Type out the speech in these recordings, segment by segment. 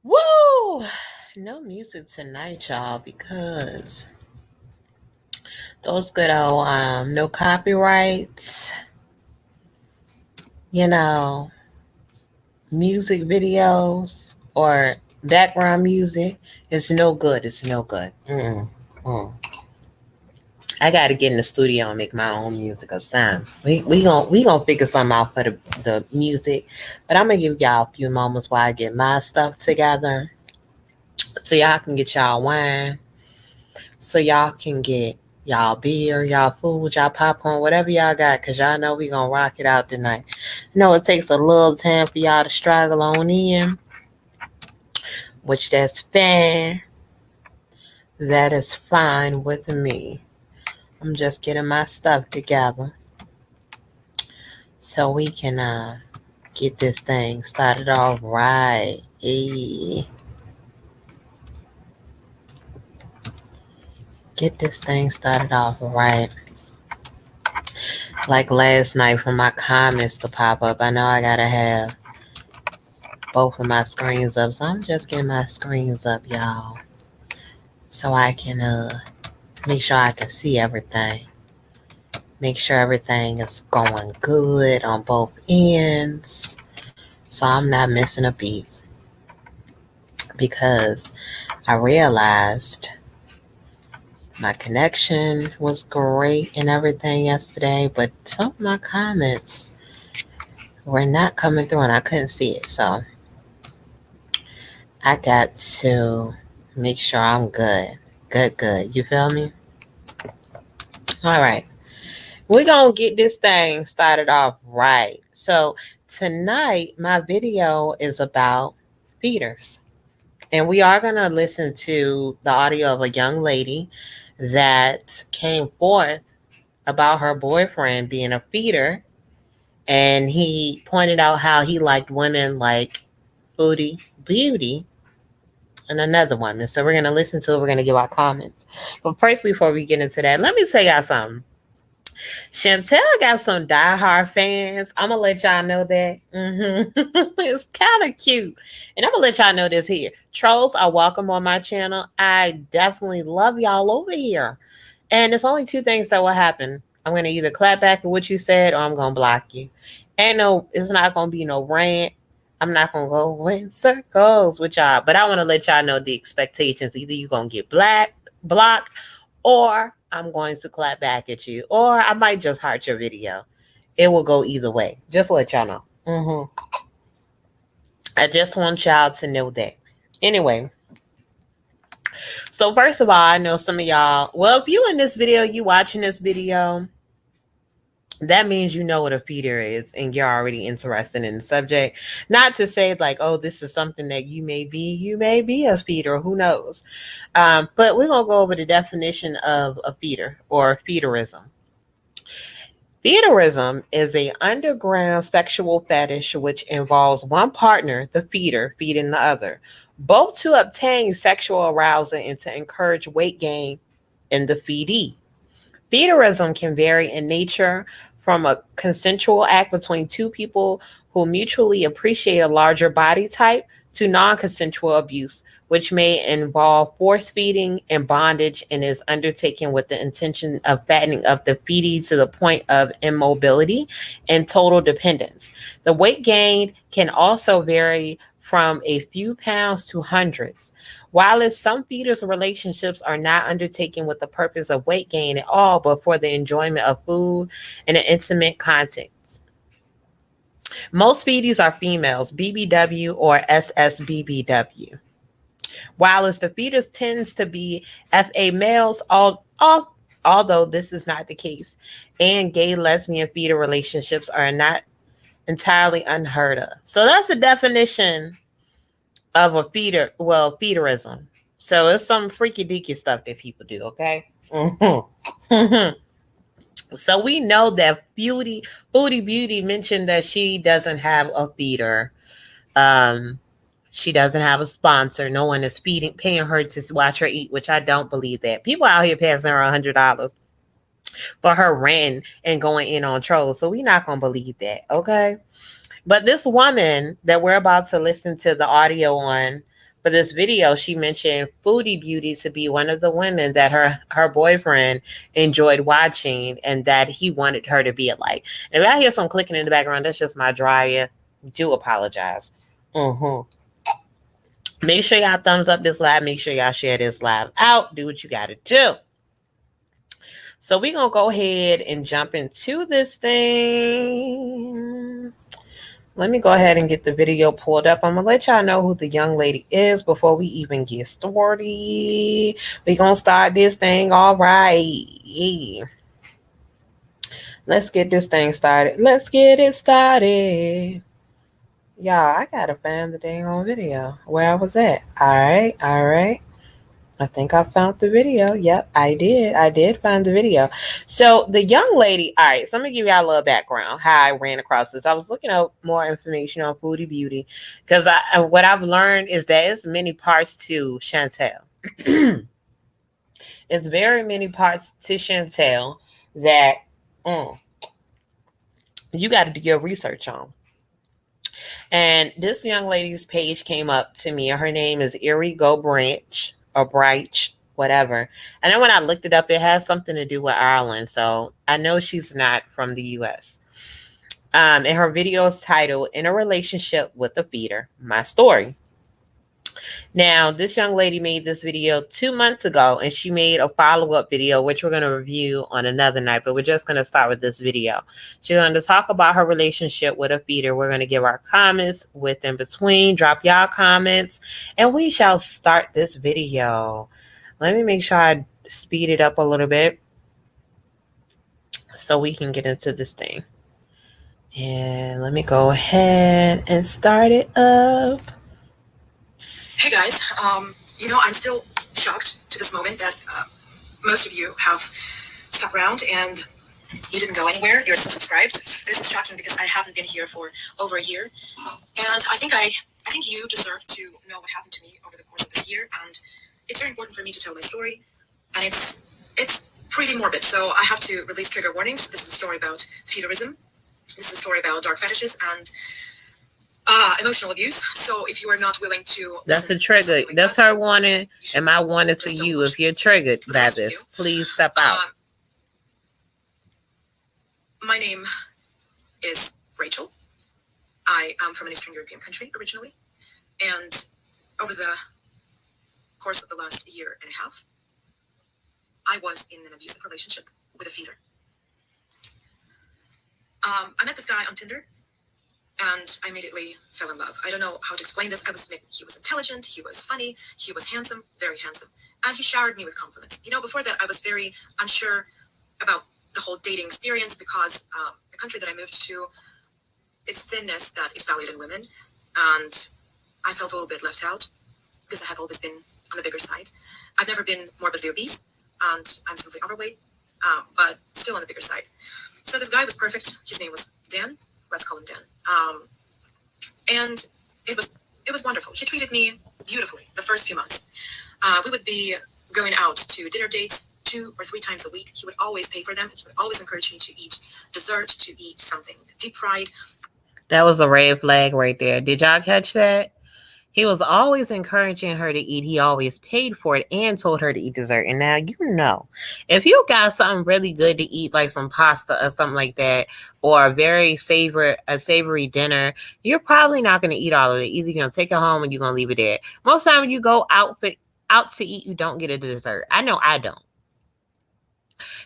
Woo! No music tonight, y'all, because those good old no copyrights, you know, music videos or background music. It's no good. It's no good. Mm. I got to get in the studio and make my own music or something. We gonna figure something out for the music, but I'm gonna give y'all a few moments while I get my stuff together, so y'all can get y'all wine, so y'all can get y'all beer, y'all food, y'all popcorn, whatever y'all got, because y'all know we going to rock it out tonight. I know it takes a little time for y'all to struggle on in, which that's fine. That is fine with me. I'm just getting my stuff together so we can get this thing started off right. Hey. Get this thing started off right. Like last night for my comments to pop up, I know I gotta have both of my screens up, so I'm just getting my screens up, y'all, so I can make sure I can see everything, make sure everything is going good on both ends, so I'm not missing a beat, because I realized my connection was great and everything yesterday, but some of my comments were not coming through and I couldn't see it, so I got to make sure I'm good. Good. You feel me? All right. We're going to get this thing started off right. So, tonight, my video is about feeders. And we are going to listen to the audio of a young lady that came forth about her boyfriend being a feeder. And he pointed out how he liked women like Foodie Beauty and another woman. So we're going to listen to it. We're going to give our comments. But first, before we get into that, let me tell y'all something. Chantel got some diehard fans. I'm going to let y'all know that. It's kind of cute. And I'm going to let y'all know this here. Trolls are welcome on my channel. I definitely love y'all over here. And there's only two things that will happen. I'm going to either clap back at what you said or I'm going to block you. It's not going to be no rant. I'm not going to go in circles with y'all. But I want to let y'all know the expectations. Either you're going to get blocked, or I'm going to clap back at you, or I might just heart your video. It will go either way. Just let y'all know. I just want y'all to know that. Anyway, so first of all, I know some of y'all, well, if you in this video, you watching this video, that means you know what a feeder is and you're already interested in the subject. Not to say like, oh, this is something that you may be a feeder, who knows. But we're going to go over the definition of a feeder or feederism. Feederism is an underground sexual fetish which involves one partner, the feeder, feeding the other, both to obtain sexual arousal and to encourage weight gain in the feedee. Feederism can vary in nature from a consensual act between two people who mutually appreciate a larger body type to non-consensual abuse, which may involve force feeding and bondage and is undertaken with the intention of fattening up the feedee to the point of immobility and total dependence. The weight gain can also vary from a few pounds to hundreds. While some feeders' relationships are not undertaken with the purpose of weight gain at all, but for the enjoyment of food and an intimate context. Most feedies are females, BBW or SSBBW. While the feeders tends to be FA males, although this is not the case, and gay lesbian feeder relationships are not entirely unheard of. So that's the definition of a feeder, feederism. So it's some freaky deaky stuff that people do, okay? So we know that Foodie Beauty mentioned that she doesn't have a feeder. She doesn't have a sponsor. No one is paying her to watch her eat, which I don't believe that. People out here passing her $100 for her rent and going in on trolls. So we're not going to believe that, okay? But this woman that we're about to listen to the audio on for this video, she mentioned Foodie Beauty to be one of the women that her boyfriend enjoyed watching and that he wanted her to be like. And if I hear some clicking in the background, that's just my dryer. Do apologize. Make sure y'all thumbs up this live. Make sure y'all share this live out. Do what you got to do. So we're going to go ahead and jump into this thing. Let me go ahead and get the video pulled up. I'm going to let y'all know who the young lady is before we even get started. We're going to start this thing all right. Let's get this thing started. Let's get it started. Y'all, I got to find the dang on video where I was at. All right. I think I found the video. Yep, I did find the video. So the young lady, all right, so let me give y'all a little background, how I ran across this. I was looking up more information on Foodie Beauty because what I've learned is that it's many parts to Chantel. It's very many parts to Chantel that you got to do your research on. And this young lady's page came up to me. Her name is Erie Go Branch. Or Bright, whatever. And then when I looked it up, it has something to do with Ireland. So I know she's not from the U.S. And her video is titled, In a Relationship with a Feeder, My Story. Now, this young lady made this video 2 months ago, and she made a follow-up video, which we're going to review on another night, but we're just going to start with this video. She's going to talk about her relationship with a feeder. We're going to give our comments in between, drop y'all comments, and we shall start this video. Let me make sure I speed it up a little bit so we can get into this thing. And let me go ahead and start it up. Hey guys, I'm still shocked to this moment that most of you have stuck around and you didn't go anywhere. You're still subscribed. This is shocking because I haven't been here for over a year, and I think you deserve to know what happened to me over the course of this year, and it's very important for me to tell my story, and it's pretty morbid, so I have to release trigger warnings. This is a story about feederism. This is a story about dark fetishes and emotional abuse. So if you are not willing to, that's a trigger. Like that's her warning, and my warning to you. If you're triggered by this, please step out. My name is Rachel. I am from an Eastern European country originally, and over the course of the last year and a half, I was in an abusive relationship with a feeder. I met this guy on Tinder, and I immediately fell in love. I don't know how to explain this. He was intelligent, he was funny, he was handsome, very handsome. And he showered me with compliments. Before that, I was very unsure about the whole dating experience because the country that I moved to, it's thinness that is valued in women. And I felt a little bit left out because I have always been on the bigger side. I've never been morbidly obese, and I'm simply overweight, but still on the bigger side. So this guy was perfect. His name was Dan. Let's call him Dan. And it was wonderful. He treated me beautifully the first few months. We would be going out to dinner dates 2 or 3 times a week. He would always pay for them. He would always encourage me to eat dessert, to eat something deep fried. That was a red flag right there. Did y'all catch that? He was always encouraging her to eat. He always paid for it and told her to eat dessert. And now, if you got something really good to eat, like some pasta or something like that, or a savory dinner, you're probably not going to eat all of it. Either you're going to take it home or you're going to leave it there. Most times when you go out to eat, you don't get a dessert. I know I don't.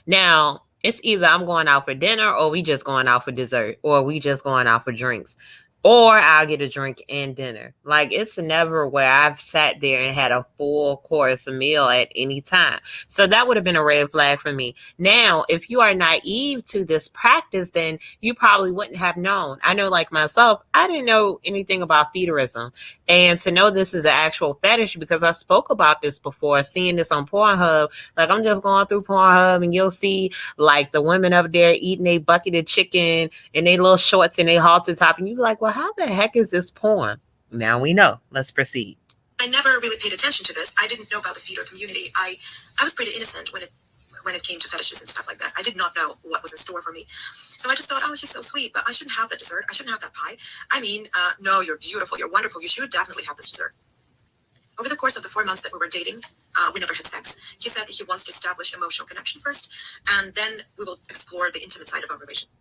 Now, it's either I'm going out for dinner or we just going out for dessert or we just going out for drinks. Or I'll get a drink and dinner. Like, it's never where I've sat there and had a full course meal at any time. So that would have been a red flag for me. Now, if you are naive to this practice, then you probably wouldn't have known. I know, like myself, I didn't know anything about feederism. And to know this is an actual fetish, because I spoke about this before, seeing this on Pornhub. Like, I'm just going through Pornhub and you'll see, like, the women up there eating a bucket of chicken and they little shorts and they halter top. And you're like, well, how the heck is this porn? Now we know. Let's proceed. I never really paid attention to this. I didn't know about the feeder community. I was pretty innocent when it came to fetishes and stuff like that. I did not know what was in store for me. So I just thought, oh, he's so sweet, but I shouldn't have that dessert. I shouldn't have that pie. I mean, no, you're beautiful. You're wonderful. You should definitely have this dessert. Over the course of the 4 months that we were dating, we never had sex. He said that he wants to establish emotional connection first, and then we will explore the intimate side of our relationship.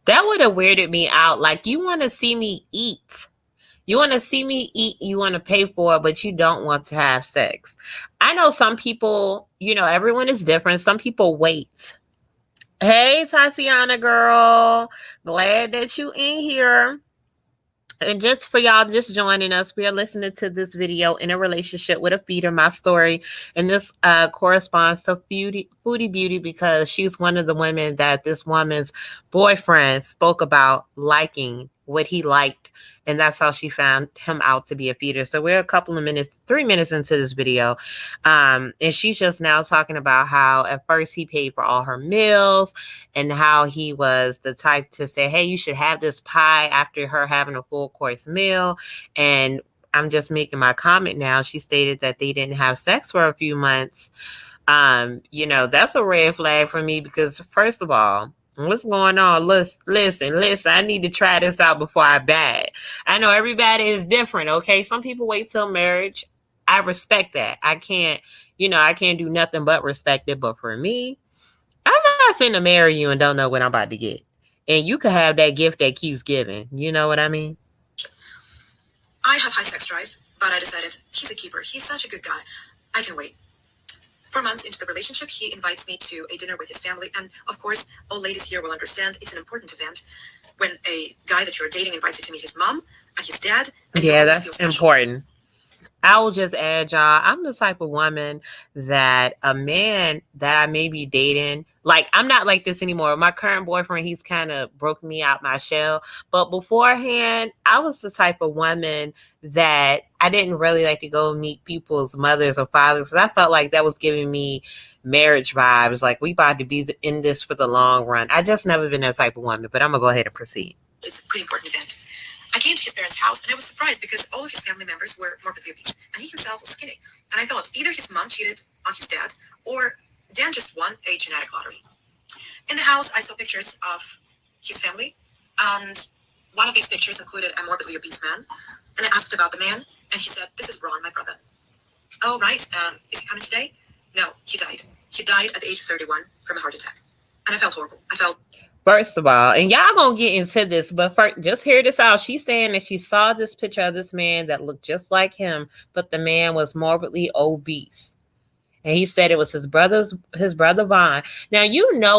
That would have weirded me out. Like, you want to see me eat. You want to see me eat, you want to pay for it, but you don't want to have sex. I know some people, everyone is different. Some people wait. Hey, Tatiana girl. Glad that you in here. And just for y'all just joining us, we are listening to this video in a relationship with a feeder, my story. And this corresponds to Foodie Beauty because she's one of the women that this woman's boyfriend spoke about liking what he liked. And that's how she found him out to be a feeder. So we're a couple of minutes, 3 minutes into this video. And she's just now talking about how at first he paid for all her meals and how he was the type to say, hey, you should have this pie after her having a full course meal. And I'm just making my comment now. She stated that they didn't have sex for a few months. That's a red flag for me because first of all, what's going on? Listen, I need to try this out before I bag. I know everybody is different, okay? Some people wait till marriage. I respect that. I can't do nothing but respect it. But for me, I'm not finna marry you and don't know what I'm about to get. And you could have that gift that keeps giving. You know what I mean? I have high sex drive, but I decided he's a keeper. He's such a good guy. I can wait. 4 months into the relationship, he invites me to a dinner with his family. And of course, all ladies here will understand it's an important event when a guy that you're dating invites you to meet his mom and his dad. And yeah, that's important. I will just add, y'all, I'm the type of woman that a man that I may be dating, like, I'm not like this anymore. My current boyfriend, he's kind of broke me out my shell. But beforehand, I was the type of woman that I didn't really like to go meet people's mothers or fathers. I felt like that was giving me marriage vibes. Like, we about to be in this for the long run. I just never been that type of woman, but I'm going to go ahead and proceed. It's a pretty important event. I came to his parents' house and I was surprised because all of his family members were morbidly obese and he himself was skinny. And I thought either his mom cheated on his dad or Dan just won a genetic lottery. In the house, I saw pictures of his family, and one of these pictures included a morbidly obese man. And I asked about the man, and he said, "This is Ron, my brother." "Oh, right. Is he coming today?" "No, he died. He died at the age of 31 from a heart attack." And I felt horrible. First of all, and y'all gonna get into this, but first, just hear this out. She's saying that she saw this picture of this man that looked just like him, but the man was morbidly obese. And he said it was his brother Vaughn. Now,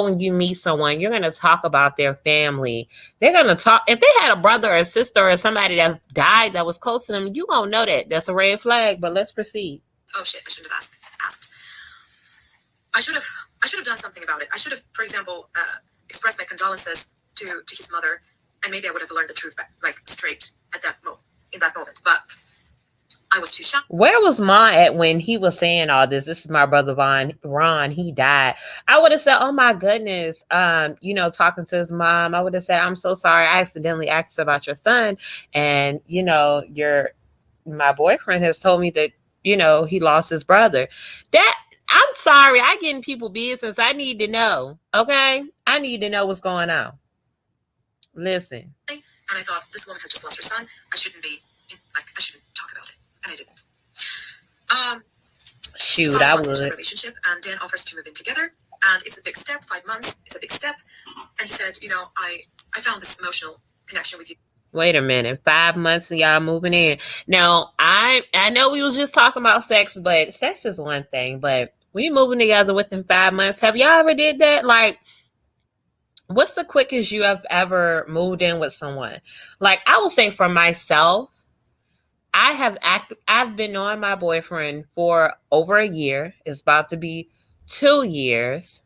when you meet someone, you're going to talk about their family. They're going to talk. If they had a brother or a sister or somebody that died that was close to them, you're going to know that. That's a red flag, but let's proceed. Oh, shit, I shouldn't have asked. I should have done something about it. I should have, for example, expressed my condolences to his mother, and maybe I would have learned the truth straight in that moment. But I was too shocked. Where was Ma at when he was saying all this? This is my brother Ron. He died. I would have said, "Oh my goodness." Talking to his mom, I would have said, "I'm so sorry. I accidentally asked about your son, and my boyfriend has told me that he lost his brother." I'm sorry. I get in people's business. I need to know. Okay, I need to know what's going on. Listen. And I thought, this woman has just lost her son. I shouldn't talk about it. And I didn't. Shoot, I would. Into a relationship, and Dan offers to move in together, and it's a big step. 5 months, it's a big step. And he said, I found this emotional connection with you. Wait a minute, 5 months and y'all moving in. Now, I know we was just talking about sex, but sex is one thing. But we moving together within 5 months. Have y'all ever did that? Like, what's the quickest you have ever moved in with someone? Like, I would say for myself, I've been knowing my boyfriend for over a year. It's about to be 2 years.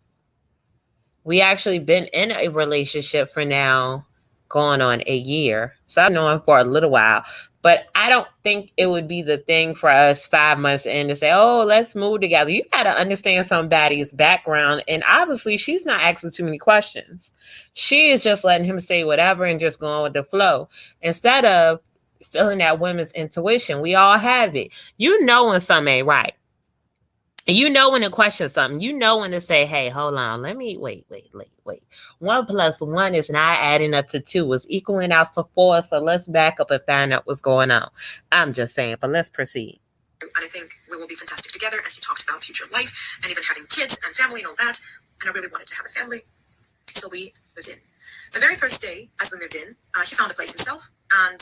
We actually been in a relationship for now going on a year. So I've known him for a little while. But I don't think it would be the thing for us 5 months in to say, "Oh, let's move together." You got to understand somebody's background. And obviously, she's not asking too many questions. She is just letting him say whatever and just going with the flow. Instead of feeling that women's intuition. We all have it. When something ain't right. When to question something. When to say, "Hey, hold on. Let me wait. 1 + 1 is not adding up to 2. It's equaling out to 4. So let's back up and find out what's going on." I'm just saying, but let's proceed. And I think we will be fantastic together. And he talked about future life and even having kids and family and all that. And I really wanted to have a family. So we moved in. The very first day, as we moved in, he found a place himself. And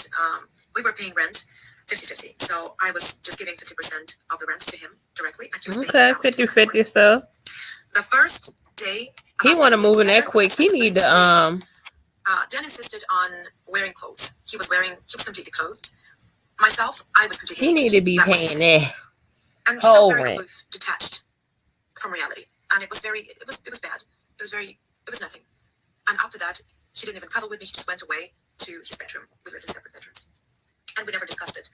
we were paying rent 50-50. So I was just giving 50% of the rent to him directly. And he was okay, 50-50. So the first day, he want to move in that quick. He need to Dan insisted on wearing clothes. He was completely clothed. Myself, I was completely he need to be paying that. And he felt very aloof, detached from reality. And it was bad. It was nothing. And after that, he didn't even cuddle with me. He just went away to his bedroom. We lived in separate bedrooms. And we never discussed it.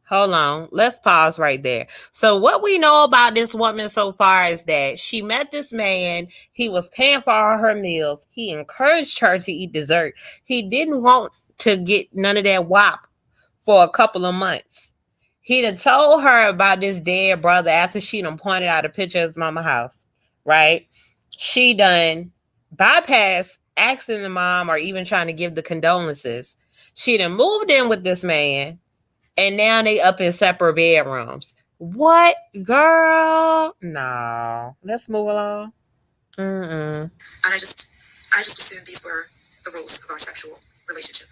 Hold on. Let's pause right there. So what we know about this woman so far is that she met this man. He was paying for all her meals. He encouraged her to eat dessert. He didn't want to get none of that WAP for a couple of months. He done told her about this dead brother after she done pointed out a picture of his mama house, right? She done bypassed asking the mom or even trying to give the condolences. She done moved in with this man. And now they up in separate bedrooms. What, girl? No. Let's move along. And I just assumed these were the rules of our sexual relationship.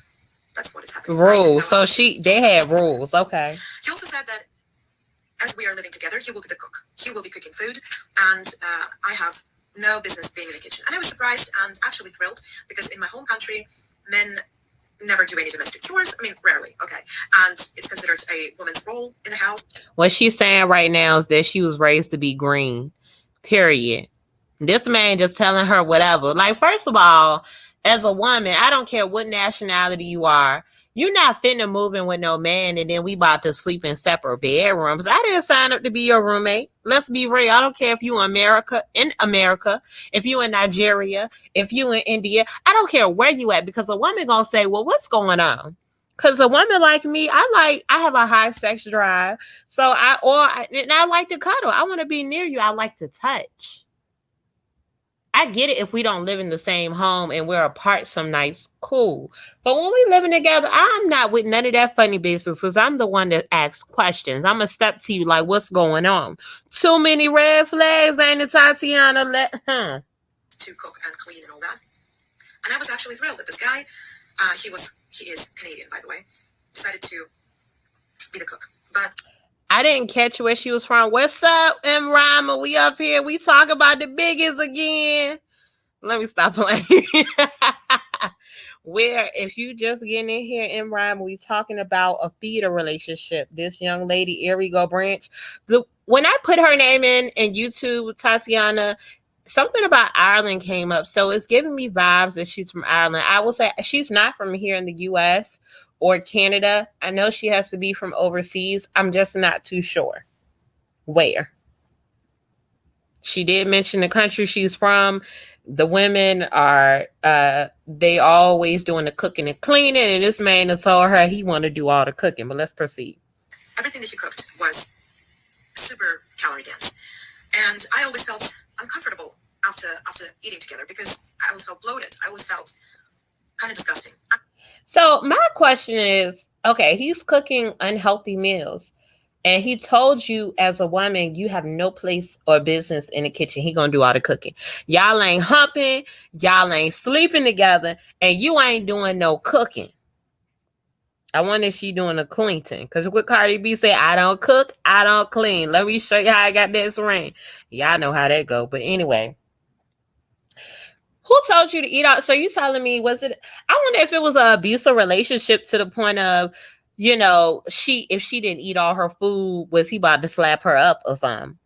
That's what it's happening. Rules. So they had rules. Okay. He also said that as we are living together, he will be the cook. He will be cooking food, and I have no business being in the kitchen. And I was surprised and actually thrilled because in my home country, men never do any domestic chores. I mean, rarely. Okay. And it's considered a woman's role in the house. What she's saying right now is that she was raised to be green. Period. This man just telling her whatever. Like, first of all, as a woman, I don't care what nationality you are. You're not finna move in with no man and then we about to sleep in separate bedrooms. I didn't sign up to be your roommate. Let's be real. I don't care if you in America, if you in Nigeria, if you in India. I don't care where you at because a woman gonna say, well, what's going on? Because a woman like me, I have a high sex drive. So I like to cuddle. I want to be near you. I like to touch. I get it if we don't live in the same home and we're apart some nights, cool. But when we living together, I'm not with none of that funny business because I'm the one that asks questions. I'm going to step to you like, what's going on? Too many red flags, ain't it, Tatiana? To cook and clean and all that. And I was actually thrilled that this guy, he is Canadian, by the way, decided to be the cook. But I didn't catch where she was from. What's up, M. Rhymer? We up here. We talk about the biggest again. Let me stop playing. Where, if you just getting in here, M. Rhymer, we talking about a feeder relationship. This young lady, Erigo Branch. When I put her name in YouTube, Tatiana, something about Ireland came up. So it's giving me vibes that she's from Ireland. I will say she's not from here in the U.S. or Canada. I know she has to be from overseas. I'm just not too sure where. She did mention the country she's from. The women are, they always doing the cooking and cleaning. And this man has told her he want to do all the cooking. But let's proceed. Everything that he cooked was super calorie dense. And I always felt uncomfortable after eating together because I always felt bloated. I always felt kind of disgusting. So my question is, okay, he's cooking unhealthy meals. And he told you as a woman, you have no place or business in the kitchen. He gonna do all the cooking. Y'all ain't humping. Y'all ain't sleeping together. And you ain't doing no cooking. I wonder if she doing a cleaning. Because what Cardi B said, I don't cook, I don't clean. Let me show you how I got this ring. Y'all know how that go. But anyway. Who told you to eat out? So you telling me, was it, I wonder if it was an abusive relationship to the point of, you know, if she didn't eat all her food, was he about to slap her up or something?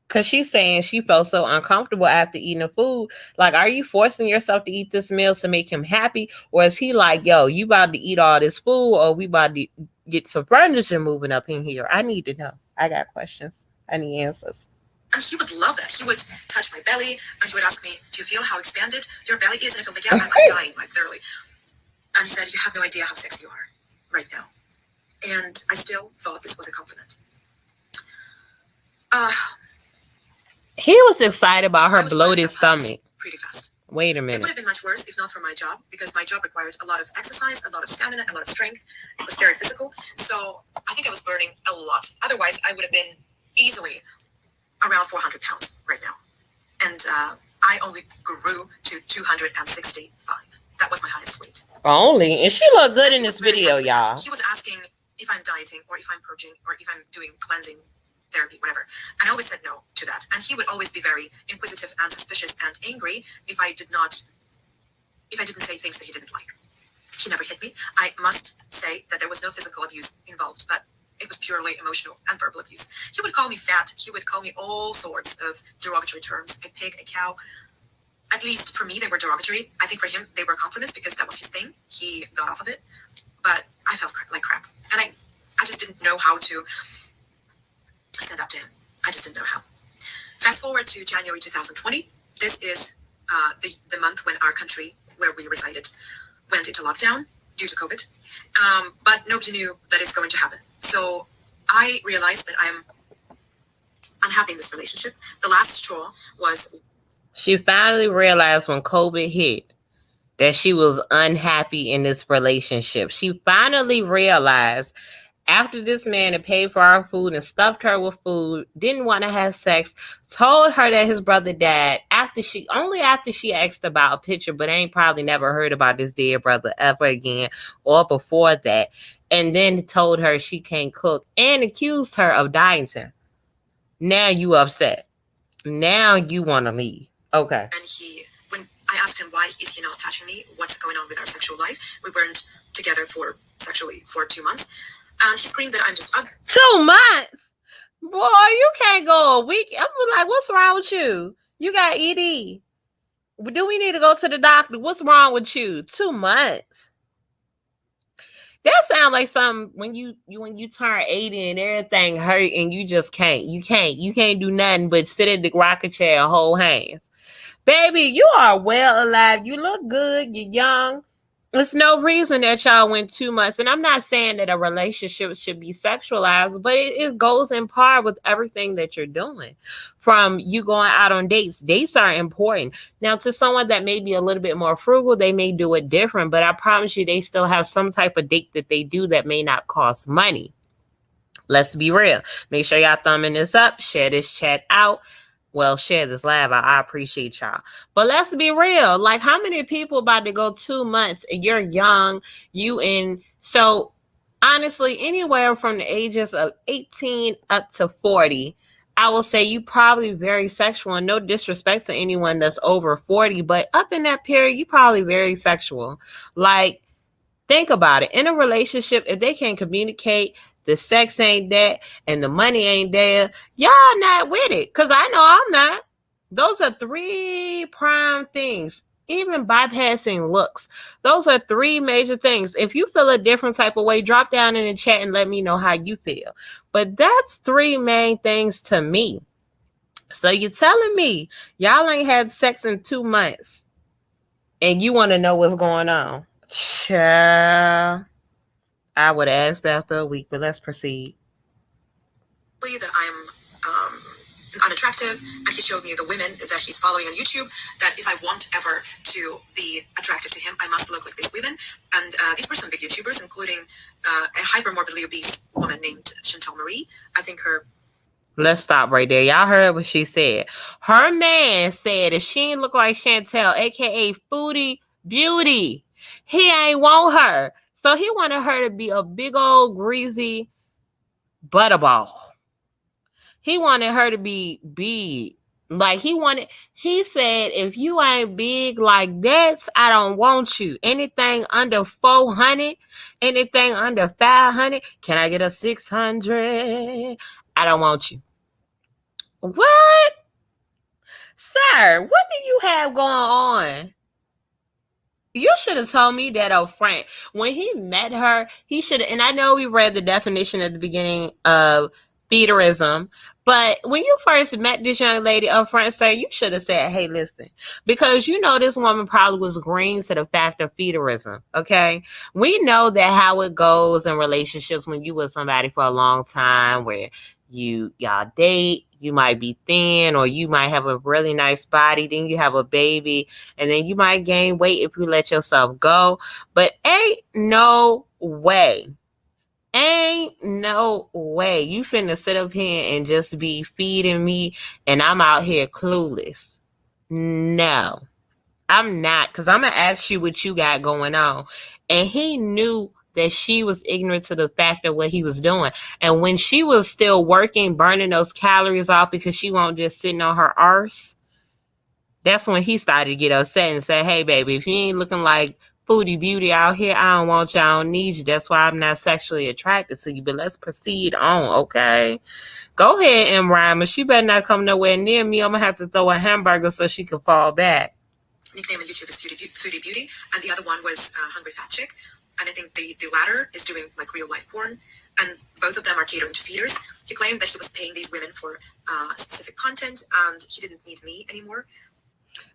Because she's saying she felt so uncomfortable after eating the food. Like, are you forcing yourself to eat this meal to make him happy? Or is he like, yo, you about to eat all this food or we about to get some furniture moving up in here? I need to know. I got questions. I need answers. And he would love that. He would touch my belly and he would ask me, do you feel how expanded your belly is? And I felt like, yeah, I'm dying, like literally. And he said, you have no idea how sexy you are right now. And I still thought this was a compliment. He was excited about her bloated stomach. Pretty fast. Wait a It would minute. have been much worse if not for my job, because my job required a lot of exercise, a lot of stamina, a lot of strength. It was very physical. So I think I was burning a lot. Otherwise, I would have been easily around 400 pounds right now. And I only grew to 265. That was my highest weight. Only? And she looked good in this video, y'all. He was asking if I'm dieting or if I'm purging or if I'm doing cleansing therapy, whatever. And I always said no to that. And he would always be very inquisitive and suspicious and angry if I didn't say things that he didn't like. He never hit me. I must say that there was no physical abuse involved, but it was purely emotional and verbal abuse. He would call me fat. He would call me all sorts of derogatory terms. A pig, a cow. At least for me, they were derogatory. I think for him, they were compliments because that was his thing. He got off of it. But I felt like crap. And I just didn't know how to stand up to him. I just didn't know how. Fast forward to January 2020. This is the month when our country, where we resided, went into lockdown due to COVID. But nobody knew that it's going to happen. So I realized that I'm unhappy in this relationship. The last straw was... She finally realized when COVID hit that she was unhappy in this relationship. She finally realized after this man had paid for our food and stuffed her with food, didn't want to have sex, told her that his brother died after she asked about a picture, but ain't probably never heard about this dead brother ever again or before that, and then told her she can't cook and accused her of dieting. Now you upset. Now you want to leave. Okay. And when I asked him why is he not touching me, what's going on with our sexual life, we weren't together sexually for 2 months. And he screamed that I'm just ugly. 2 months? Boy, you can't go a week. I'm like, what's wrong with you? You got ED. Do we need to go to the doctor? What's wrong with you? 2 months. That sounds like something when you turn 80 and everything hurt and you just can't. You can't do nothing but sit in the rocker chair and hold hands. Baby, you are well alive. You look good. You're young. There's no reason that y'all went 2 months. And I'm not saying that a relationship should be sexualized, but it goes in par with everything that you're doing. From you going out on dates. Dates are important. Now, to someone that may be a little bit more frugal, they may do it different. But I promise you, they still have some type of date that they do that may not cost money. Let's be real. Make sure y'all thumbing this up. Share this chat out. Well, share this live. I appreciate y'all. But let's be real. Like, how many people about to go 2 months and you're young, so honestly, anywhere from the ages of 18 up to 40, I will say you probably very sexual, and no disrespect to anyone that's over 40, but up in that period, you probably very sexual. Like, think about it. In a relationship, if they can't communicate, the sex ain't that, and the money ain't there, y'all not with it. Because I know I'm not. Those are 3 prime things. Even bypassing looks. Those are 3 major things. If you feel a different type of way, drop down in the chat and let me know how you feel. But that's 3 main things to me. So you're telling me y'all ain't had sex in 2 months and you want to know what's going on? Child. I would ask after a week, but let's proceed. That I'm unattractive, and he showed me the women that he's following on YouTube, that if I want ever to be attractive to him, I must look like these women. And these were some big YouTubers, including a hypermorbidly obese woman named Chantal Marie. I think her... Let's stop right there. Y'all heard what she said. Her man said if she ain't look like Chantal, aka Foodie Beauty, he ain't want her. So he wanted her to be a big old greasy butterball. He wanted her to be big. Like he said, if you ain't big like that, I don't want you. Anything under 400, anything under 500, can I get a 600? I don't want you. What? Sir, what do you have going on? You should have told me that up front. When he met her, he should have, and I know we read the definition at the beginning of feederism. But when you first met this young lady up front, sir, you should have said, hey, listen, because you know this woman probably was green to the fact of feederism, okay? We know that how it goes in relationships when you with somebody for a long time where y'all date, you might be thin or you might have a really nice body, then you have a baby, and then you might gain weight if you let yourself go. But Ain't no way you finna sit up here and just be feeding me and I'm out here clueless. No, I'm not, because I'm gonna ask you what you got going on. And he knew that she was ignorant to the fact of what he was doing. And when she was still working, burning those calories off because she won't just sitting on her arse, that's when he started to get upset and say, hey, baby, if you ain't looking like Foodie Beauty out here, I don't want you, I don't need you. That's why I'm not sexually attracted to you. But let's proceed on, okay? Go ahead, M. Rhymer. She better not come nowhere near me. I'm going to have to throw a hamburger so she can fall back. Nickname on YouTube is Foodie Beauty, and the other one was Hungry Fat Chick. And I think the latter is doing like real life porn, and both of them are catering to feeders. He claimed that he was paying these women for specific content, and he didn't need me anymore.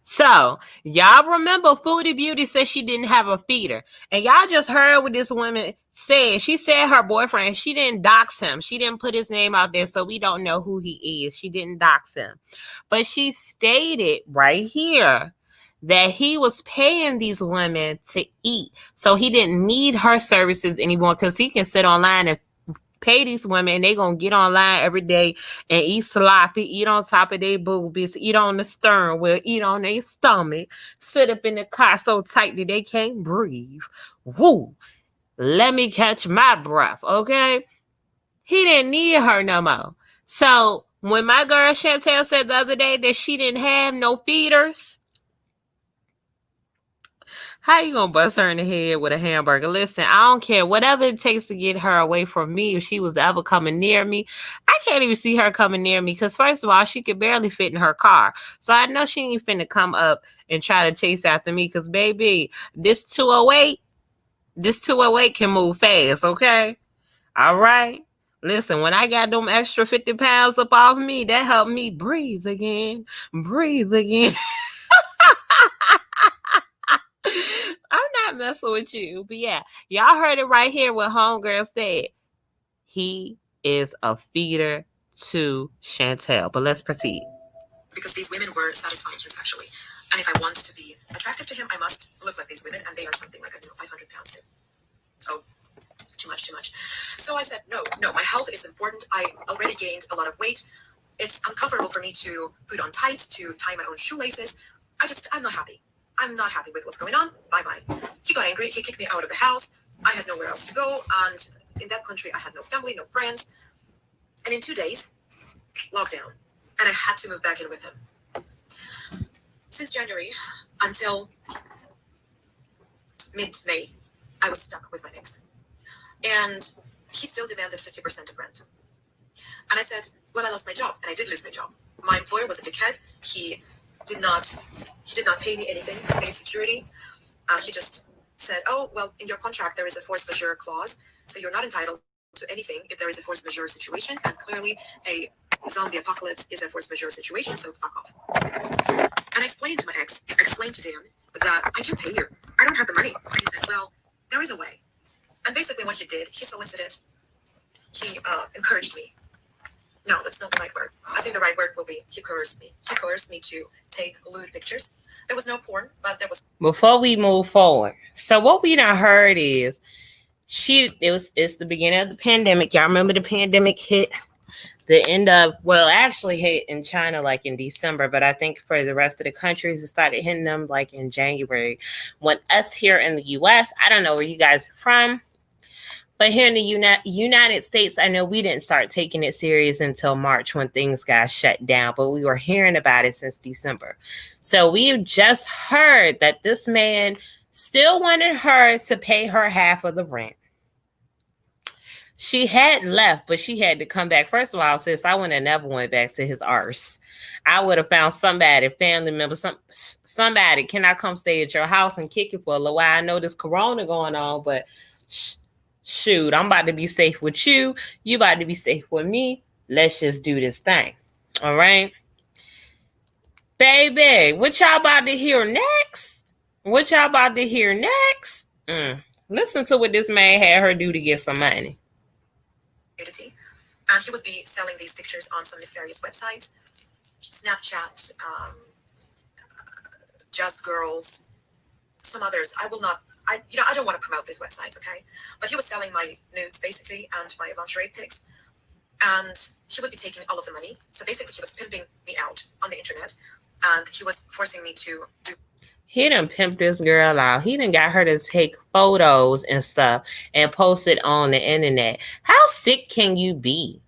So, y'all remember Foodie Beauty said she didn't have a feeder. And y'all just heard what this woman said. She said her boyfriend, she didn't dox him. She didn't put his name out there, so we don't know who he is. She didn't dox him. But she stated right here that he was paying these women to eat. So he didn't need her services anymore because he can sit online and pay these women and they gonna get online every day and eat sloppy, eat on top of their boobies, eat on the stern wheel, eat on their stomach, sit up in the car so tight that they can't breathe. Woo! Let me catch my breath, okay? He didn't need her no more. So when my girl Chantel said the other day that she didn't have no feeders, how you gonna bust her in the head with a hamburger? Listen, I don't care. Whatever it takes to get her away from me, if she was ever coming near me, I can't even see her coming near me because, first of all, she could barely fit in her car. So I know she ain't finna come up and try to chase after me because, baby, this 208 can move fast, okay? All right? Listen, when I got them extra 50 pounds up off me, that helped me breathe again. Breathe again. I'm not messing with you. But yeah, y'all heard it right here what Homegirl said. He is a feeder to Chantel. But let's proceed. Because these women were satisfying him sexually. And if I want to be attractive to him, I must look like these women, and they are something like, 500 pounds too. Oh, too much. So I said, no, my health is important. I already gained a lot of weight. It's uncomfortable for me to put on tights, to tie my own shoelaces. I'm not happy. I'm not happy with what's going on. Bye-bye. He got angry. He kicked me out of the house. I had nowhere else to go. And in that country, I had no family, no friends. And in 2 days, lockdown. And I had to move back in with him. Since January until mid-May, I was stuck with my ex. And he still demanded 50% of rent. And I said, well, I lost my job. And I did lose my job. My employer was a dickhead. He did not pay me anything, any security. He just said, oh, well, in your contract, there is a force majeure clause. So you're not entitled to anything if there is a force majeure situation. And clearly a zombie apocalypse is a force majeure situation. So fuck off. And I explained to my ex, to Dan, that I can pay you. I don't have the money. And he said, well, there is a way. And basically what he did, he solicited, he encouraged me. No, that's not the right word. I think the right word will be he coerced me. He coerced me to take lewd pictures. There was no porn, but there was. Before we move forward, so what we done heard is it's the beginning of the pandemic. Y'all remember the pandemic hit the end of, well, actually hit in China like in December, but I think for the rest of the countries it started hitting them like in January. When us here in the US, I don't know where you guys are from, but here in the United States, I know we didn't start taking it serious until March when things got shut down, but we were hearing about it since December. So we just heard that this man still wanted her to pay her half of the rent. She had left, but she had to come back. First of all, sis, I would have never went back to his arse. I would have found somebody, family member, somebody. Can I come stay at your house and kick it for a little while? I know there's corona going on, but shoot, I'm about to be safe with you. You about to be safe with me. Let's just do this thing. All right. Baby, what y'all about to hear next? What y'all about to hear next? Listen to what this man had her do to get some money. And he would be selling these pictures on some nefarious websites, Snapchat, Just Girls, some others. I will not. I don't want to promote these websites, okay? But he was selling my nudes basically and my lingerie pics, and he would be taking all of the money. So basically, he was pimping me out on the internet, and he was forcing me to do. He done pimped this girl out. He done got her to take photos and stuff and post it on the internet. How sick can you be?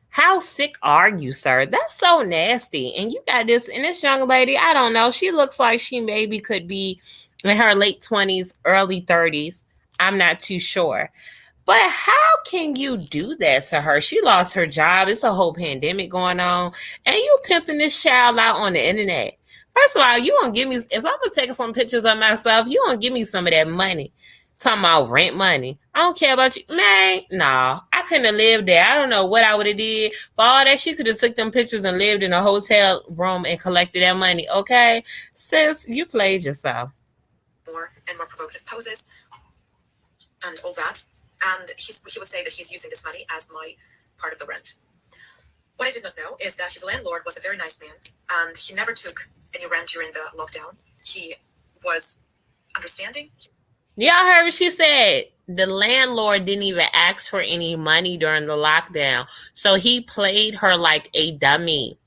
How sick are you, sir? That's so nasty. And you got this, and this young lady, I don't know, she looks like she maybe could be in her late 20s, early 30s. I'm not too sure. But how can you do that to her? She lost her job. It's a whole pandemic going on. And you pimping this child out on the internet. First of all, you gonna give me, if I'm gonna take some pictures of myself, you gonna give me some of that money. Talking about rent money. I don't care about you. Man, no. I couldn't have lived there. I don't know what I would have did. For all that, she could have took them pictures and lived in a hotel room and collected that money. Okay? Sis, you played yourself. More and more provocative poses and all that. And he would say that he's using this money as my part of the rent. What I did not know is that his landlord was a very nice man, and he never took any rent during the lockdown. He was understanding. Y'all heard what she said. The landlord didn't even ask for any money during the lockdown. So he played her like a dummy.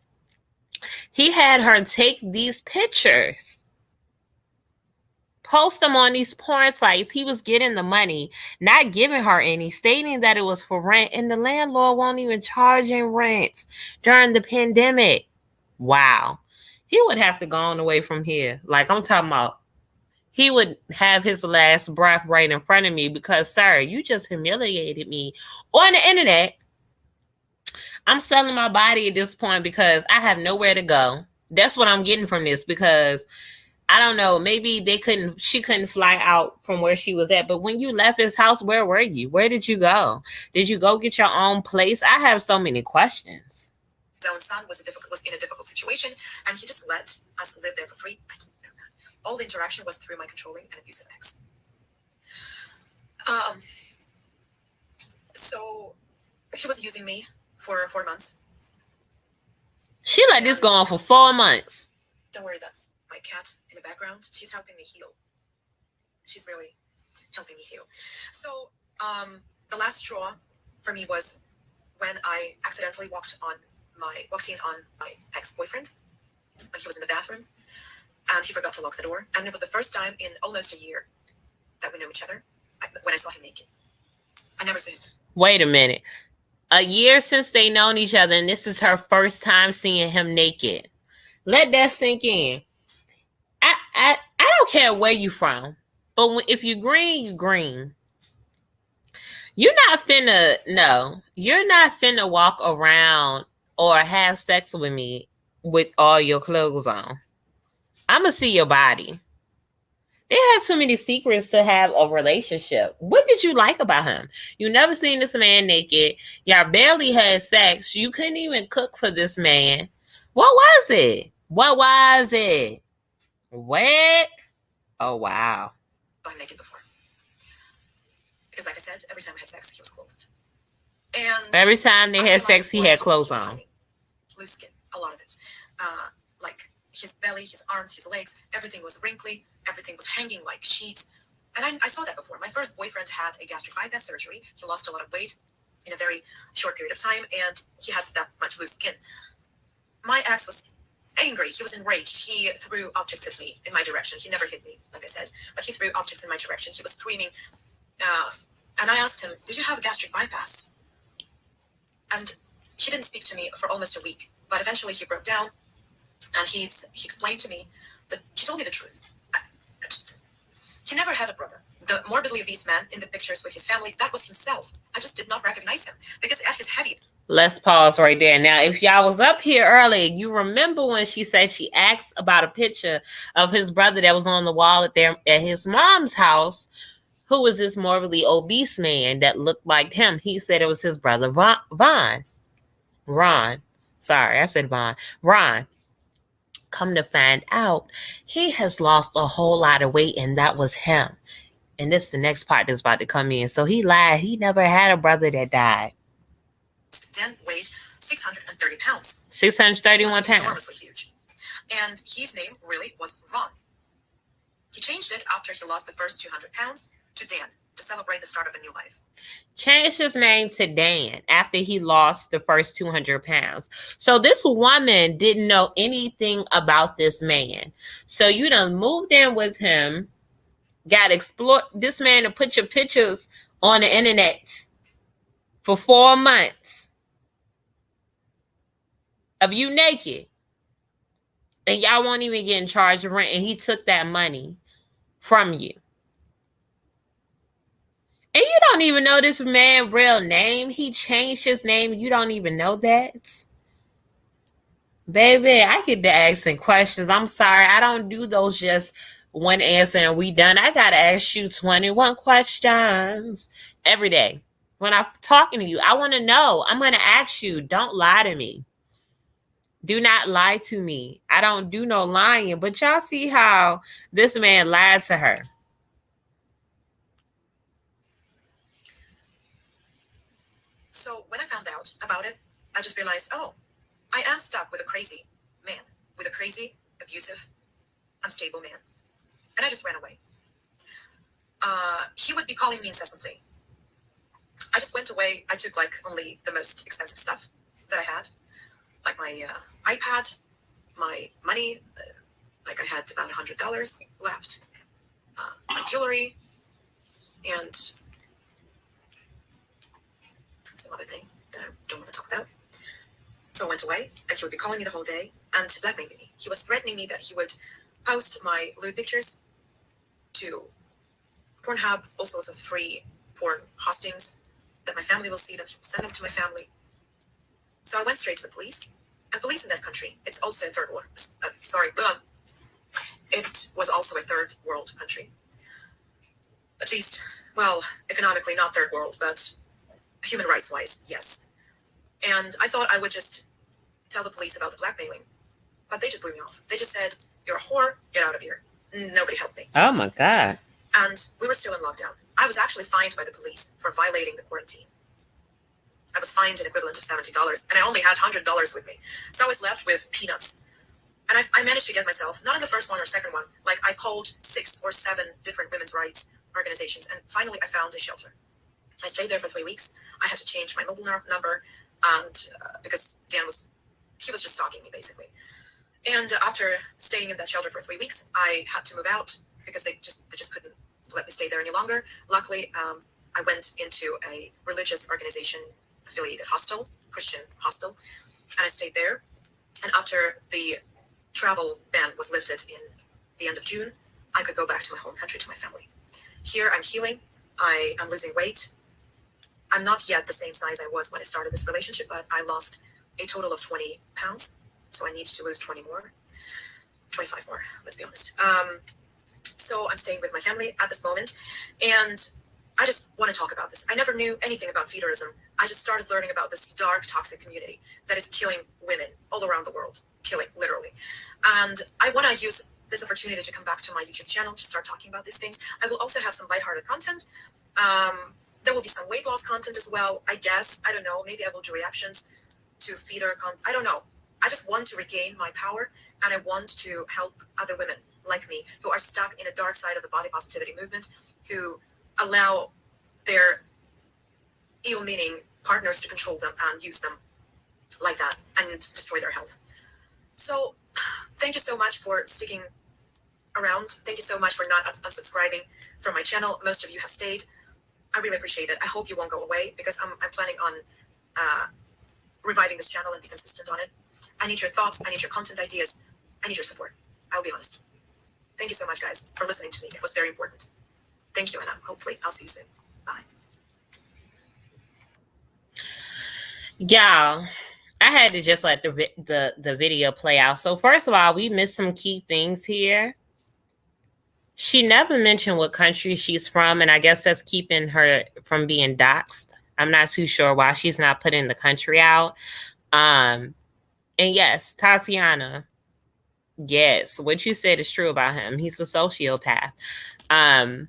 He had her take these pictures, post them on these porn sites. He was getting the money, not giving her any, stating that it was for rent, and the landlord won't even charge him rent during the pandemic. Wow. He would have to go on away from here. Like I'm talking about, he would have his last breath right in front of me because, sir, you just humiliated me on the internet. I'm selling my body at this point because I have nowhere to go. That's what I'm getting from this, because I don't know, maybe she couldn't fly out from where she was at. But when you left his house, where were you? Where did you go? Did you go get your own place? I have so many questions. His own son was in a difficult situation, and he just let us live there for free. I didn't know that. All the interaction was through my controlling and abusive ex. So he was using me for 4 months. She let this go on for 4 months. Don't worry, that's my cat in the background. She's helping me heal. She's really helping me heal. So the last straw for me was when I accidentally walked in on my ex-boyfriend when he was in the bathroom, and he forgot to lock the door. And it was the first time in almost a year that we knew each other when I saw him naked. I never seen it. Wait a minute. A year since they known each other, and this is her first time seeing him naked. Let that sink in. I don't care where you from, but if you green, you green. You're not finna walk around or have sex with me with all your clothes on. I'ma see your body. They had too many secrets to have a relationship. What did you like about him? You never seen this man naked. Y'all barely had sex. You couldn't even cook for this man. What was it? What? Oh, wow. I'm naked before. Because like I said, every time I had sex, he was clothed. And every time they had sex, he had clothes on. Loose skin, a lot of it. Like his belly, his arms, his legs, everything was wrinkly. Everything was hanging like sheets. And I saw that before. My first boyfriend had a gastric bypass surgery. He lost a lot of weight in a very short period of time, and he had that much loose skin. My ex was angry. He was enraged. He threw objects at me in my direction. He never hit me, like I said, but he threw objects in my direction. He was screaming. And I asked him, "Did you have a gastric bypass?" And he didn't speak to me for almost a week. But eventually he broke down, and he explained to me that he told me the truth. He never had a brother. The morbidly obese man in the pictures with his family, that was himself. I just did not recognize him because at his heavy. Let's pause right there. Now, if y'all was up here earlier, you remember when she said she asked about a picture of his brother that was on the wall at his mom's house. Who was this morbidly obese man that looked like him? He said it was his brother, Vaughn. Ron. Sorry, I said Vaughn. Ron. Come to find out, he has lost a whole lot of weight, and that was him. And this is the next part that's about to come in. So he lied. He never had a brother that died. Dan weighed 630 pounds. 631 pounds. Enormously huge. And his name really was Ron. He changed it after he lost the first 200 pounds to Dan to celebrate the start of a new life. Changed his name to Dan after he lost the first 200 pounds. So this woman didn't know anything about this man. So you done moved in with him, got exploit this man to put your pictures on the internet for 4 months of you naked. And y'all won't even get in charge of rent, and he took that money from you. And you don't even know this man's real name. He changed his name. You don't even know that. Baby, I get to asking questions. I'm sorry. I don't do those just one answer and we done. I got to ask you 21 questions every day. When I'm talking to you, I want to know. I'm going to ask you. Don't lie to me. Do not lie to me. I don't do no lying. But y'all see how this man lied to her. So when I found out about it, I just realized, oh, I am stuck with a crazy man, with a crazy, abusive, unstable man. And I just ran away. He would be calling me incessantly. I just went away. I took like only the most expensive stuff that I had, like my iPad, my money, like I had about $100 left, my jewelry, and some other thing that I don't want to talk about. So I went away, and he would be calling me the whole day and blackmailing me. He was threatening me that he would post my lewd pictures to Pornhub, all sorts of free porn hostings that my family will see, that he will send them to my family. So I went straight to the police. And police in that country, it's also a third world, it was also a third world country. At least, well, economically not third world, but human rights wise, yes. And I thought I would just tell the police about the blackmailing, but they just blew me off. They just said, "You're a whore, get out of here." Nobody helped me. Oh my God. And we were still in lockdown. I was actually fined by the police for violating the quarantine. I was fined an equivalent of $70, and I only had $100 with me. So I was left with peanuts. And I managed to get myself, not in the first one or second one, like I called 6 or 7 different women's rights organizations, and finally I found a shelter. I stayed there for 3 weeks. I had to change my mobile number, and because Dan was just stalking me, basically. And after staying in that shelter for 3 weeks, I had to move out because they just couldn't let me stay there any longer. Luckily, I went into a religious organization affiliated hostel, Christian hostel, and I stayed there. And after the travel ban was lifted in the end of June, I could go back to my home country, to my family. Here, I'm healing. I am losing weight. I'm not yet the same size I was when I started this relationship, but I lost a total of 20 pounds. So I need to lose 25 more, let's be honest. So I'm staying with my family at this moment, and I just want to talk about this. I never knew anything about feederism. I just started learning about this dark, toxic community that is killing women all around the world, killing, literally. And I want to use this opportunity to come back to my YouTube channel to start talking about these things. I will also have some lighthearted content. There will be some weight loss content as well, I guess. I don't know. Maybe I will do reactions to feeder content. I don't know. I just want to regain my power, and I want to help other women like me who are stuck in a dark side of the body positivity movement, who allow their ill-meaning partners to control them and use them like that and destroy their health. So thank you so much for sticking around. Thank you so much for not unsubscribing from my channel. Most of you have stayed. I really appreciate it. I hope you won't go away, because I'm planning on reviving this channel and be consistent on it. I need your thoughts. I need your content ideas. I need your support. I'll be honest. Thank you so much, guys, for listening to me. It was very important. Thank you, and hopefully I'll see you soon. Bye. Y'all, I had to just let the video play out. So first of all, we missed some key things here. She never mentioned what country she's from, and I guess that's keeping her from being doxxed. I'm not too sure why she's not putting the country out. And yes, Tatiana, yes, what you said is true about him. He's a sociopath. Um,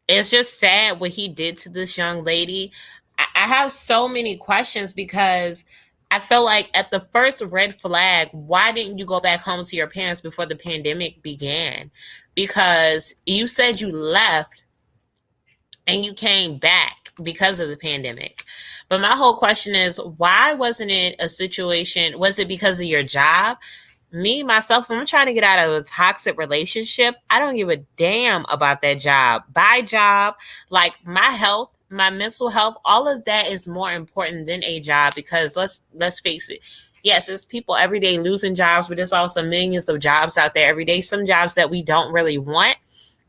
it's just sad what he did to this young lady. I have so many questions because I feel like at the first red flag, why didn't you go back home to your parents before the pandemic began? Because you said you left and you came back because of the pandemic. But my whole question is, why wasn't it a situation? Was it because of your job? Me, myself, I'm trying to get out of a toxic relationship. I don't give a damn about that job. By job, like my health, my mental health, all of that is more important than a job because let's face it. Yes, there's people every day losing jobs, but there's also millions of jobs out there every day. Some jobs that we don't really want.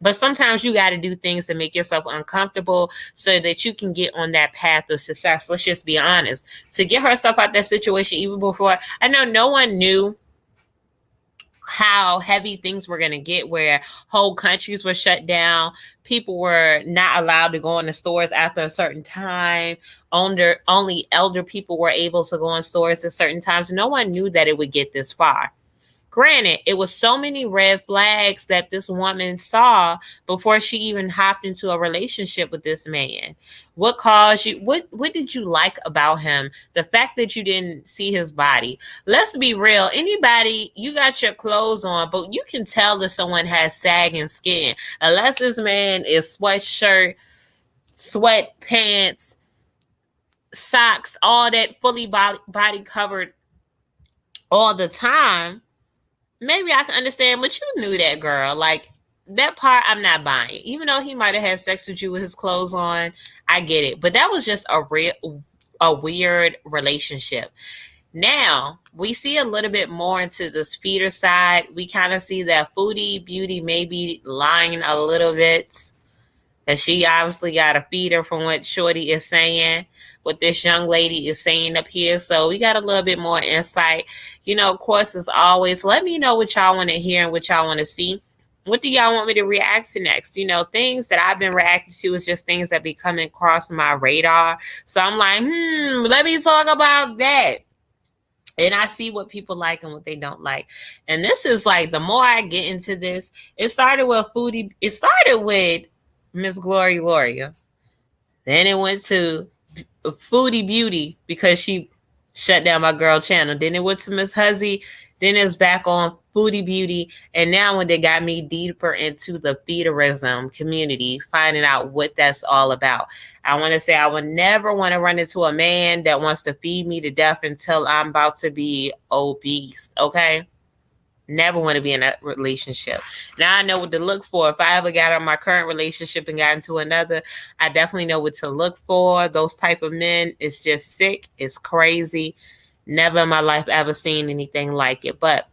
But sometimes you got to do things to make yourself uncomfortable so that you can get on that path of success. Let's just be honest. To get herself out that situation even before, I know no one knew how heavy things were going to get, where whole countries were shut down, people were not allowed to go in the stores after a certain time, only elder people were able to go in stores at certain times. No one knew that it would get this far. Granted, it was so many red flags that this woman saw before she even hopped into a relationship with this man. What caused you? What did you like about him? The fact that you didn't see his body. Let's be real. Anybody, you got your clothes on, but you can tell that someone has sagging skin. Unless this man is sweatshirt, sweatpants, socks, all that fully body covered all the time, maybe I can understand, but you knew that girl. Like that part, I'm not buying. Even though he might have had sex with you with his clothes on, I get it. But that was just a weird relationship. Now we see a little bit more into this feeder side. We kind of see that Foodie Beauty maybe lying a little bit. And she obviously got a feeder from what Shorty is saying, what this young lady is saying up here. So we got a little bit more insight. You know, of course, as always, let me know what y'all want to hear and what y'all want to see. What do y'all want me to react to next? You know, things that I've been reacting to is just things that be coming across my radar. So I'm like, let me talk about that. And I see what people like and what they don't like. And this is like, the more I get into this, it started with Foodie. It started with Miss Glory Loria. Then it went to Foodie Beauty because she shut down my girl channel. Then it went to Miss Huzzy. Then it's back on Foodie Beauty. And now when they got me deeper into the feederism community, finding out what that's all about. I want to say I would never want to run into a man that wants to feed me to death until I'm about to be obese. Okay? Never want to be in a relationship. Now I know what to look for. If I ever got out of my current relationship and got into another, I definitely know what to look for. Those type of men, it's just sick. It's crazy. Never in my life ever seen anything like it. But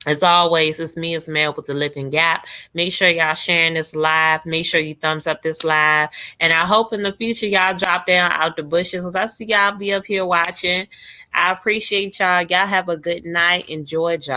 as always, it's me, it's Mel with the Lip and Gap. Make sure y'all sharing this live. Make sure you thumbs up this live. And I hope in the future y'all drop down out the bushes, because I see y'all be up here watching. I appreciate y'all. Y'all have a good night. Enjoy y'all.